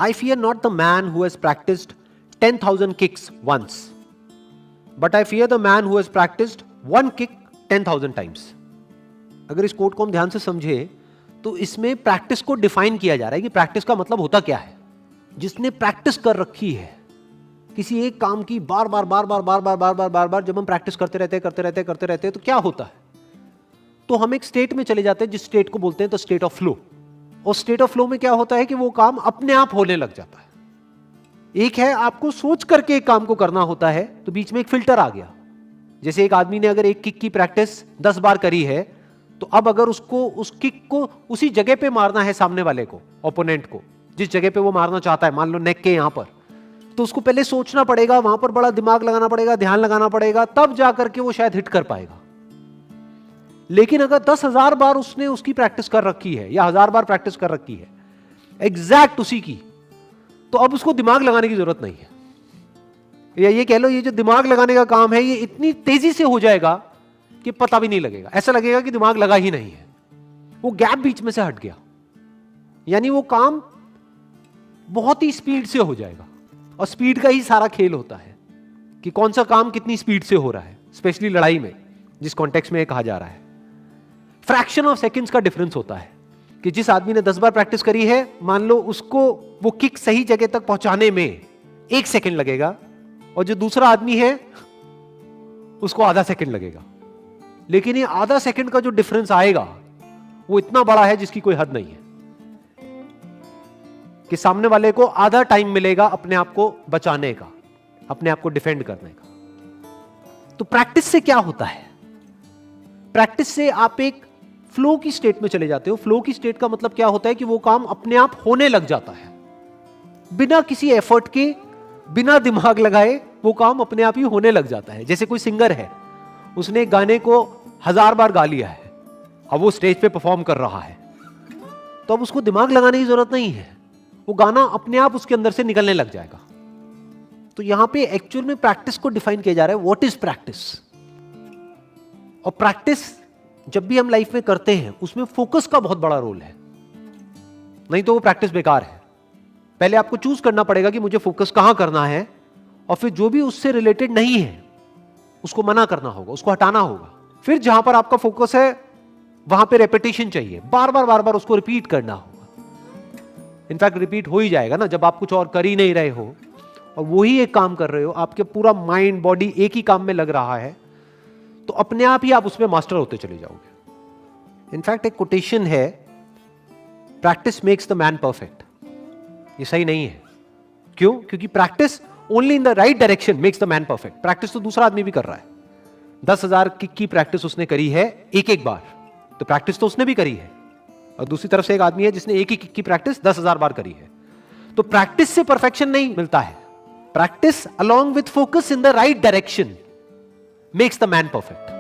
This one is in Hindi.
I fear not the man who has practiced 10,000 kicks once, but I fear the man who has practiced one kick 10,000 times. अगर इस कोट को हम ध्यान से समझे तो इसमें प्रैक्टिस को डिफाइन किया जा रहा है कि प्रैक्टिस का मतलब होता क्या है. जिसने प्रैक्टिस कर रखी है किसी एक काम की बार बार बार बार बार बार बार बार बार बार जब हम प्रैक्टिस करते रहते हैं तो क्या होता है, तो हम एक स्टेट में चले जाते हैं जिस स्टेट को बोलते हैं द स्टेट ऑफ फ्लो. और स्टेट ऑफ फ्लो में क्या होता है कि वो काम अपने आप होने लग जाता है. एक है आपको सोच करके एक काम को करना होता है, तो बीच में एक फिल्टर आ गया. जैसे एक आदमी ने अगर एक किक की प्रैक्टिस 10 बार करी है, तो अब अगर उसको उस किक को उसी जगह पे मारना है सामने वाले को, ओपोनेंट को, जिस जगह पे वो मारना चाहता है, मान लो नेक के यहां पर, तो उसको पहले सोचना पड़ेगा, वहां पर बड़ा दिमाग लगाना पड़ेगा, ध्यान लगाना पड़ेगा, तब जाकर के वो शायद हिट कर पाएगा. लेकिन अगर 10,000 बार उसने उसकी प्रैक्टिस कर रखी है या 1000 बार प्रैक्टिस कर रखी है एग्जैक्ट उसी की, तो अब उसको दिमाग लगाने की जरूरत नहीं है. या ये कह लो, ये जो दिमाग लगाने का काम है ये इतनी तेजी से हो जाएगा कि पता भी नहीं लगेगा. ऐसा लगेगा कि दिमाग लगा ही नहीं है, वो गैप बीच में से हट गया. यानी वो काम बहुत ही स्पीड से हो जाएगा. और स्पीड का ही सारा खेल होता है कि कौन सा काम कितनी स्पीड से हो रहा है, स्पेशली लड़ाई में जिस कॉन्टेक्स्ट में ये कहा जा रहा है. फ्रैक्शन ऑफ सेकंड्स का डिफरेंस होता है कि जिस आदमी ने 10 बार प्रैक्टिस करी है, मान लो उसको वो किक सही जगह तक पहुंचाने में 1 सेकंड लगेगा, और जो दूसरा आदमी है उसको आधा सेकंड लगेगा. लेकिन ये आधा सेकंड का जो डिफरेंस आएगा वो इतना बड़ा है जिसकी कोई हद नहीं है, कि सामने वाले को आधा टाइम मिलेगा अपने आप को बचाने का, अपने आप को डिफेंड करने का. तो प्रैक्टिस से क्या होता है? प्रैक्टिस से आप एक फ्लो की स्टेट में चले जाते हो. फ्लो की स्टेट का मतलब क्या होता है कि वो काम अपने आप होने लग जाता है, बिना किसी एफर्ट के, बिना दिमाग लगाए वो काम अपने आप ही होने लग जाता है. जैसे कोई सिंगर है, उसने गाने को 1000 बार गा लिया है, अब वो स्टेज पे परफॉर्म कर रहा है, तो अब उसको दिमाग लगाने की जरूरत नहीं है, वो गाना अपने आप उसके अंदर से निकलने लग जाएगा. तो यहां पे एक्चुअल में प्रैक्टिस को डिफाइन किया जा रहा है, व्हाट इज प्रैक्टिस. और प्रैक्टिस जब भी हम लाइफ में करते हैं उसमें फोकस का बहुत बड़ा रोल है, नहीं तो वो प्रैक्टिस बेकार है. पहले आपको चूज करना पड़ेगा कि मुझे फोकस कहां करना है, और फिर जो भी उससे रिलेटेड नहीं है उसको मना करना होगा, उसको हटाना होगा. फिर जहां पर आपका फोकस है वहां पे रेपिटेशन चाहिए, बार बार उसको रिपीट करना होगा. इनफैक्ट रिपीट हो ही जाएगा ना, जब आप कुछ और कर ही नहीं रहे हो और वही एक काम कर रहे हो, आपके पूरा माइंड बॉडी एक ही काम में लग रहा है, तो अपने आप ही आप उसमें मास्टर होते चले जाओगे. इनफैक्ट एक कोटेशन है, practice makes the man perfect. ये सही नहीं है. क्यों? क्योंकि practice only in the right direction makes the man perfect. Practice तो दूसरा आदमी भी कर रहा है. 10,000 किक की प्रैक्टिस उसने करी है एक बार, तो प्रैक्टिस तो उसने भी करी है. और दूसरी तरफ से एक आदमी है जिसने एक ही किक की प्रैक्टिस 10,000 बार करी है. तो प्रैक्टिस से परफेक्शन नहीं मिलता है. Practice along with focus in the right direction makes the man perfect.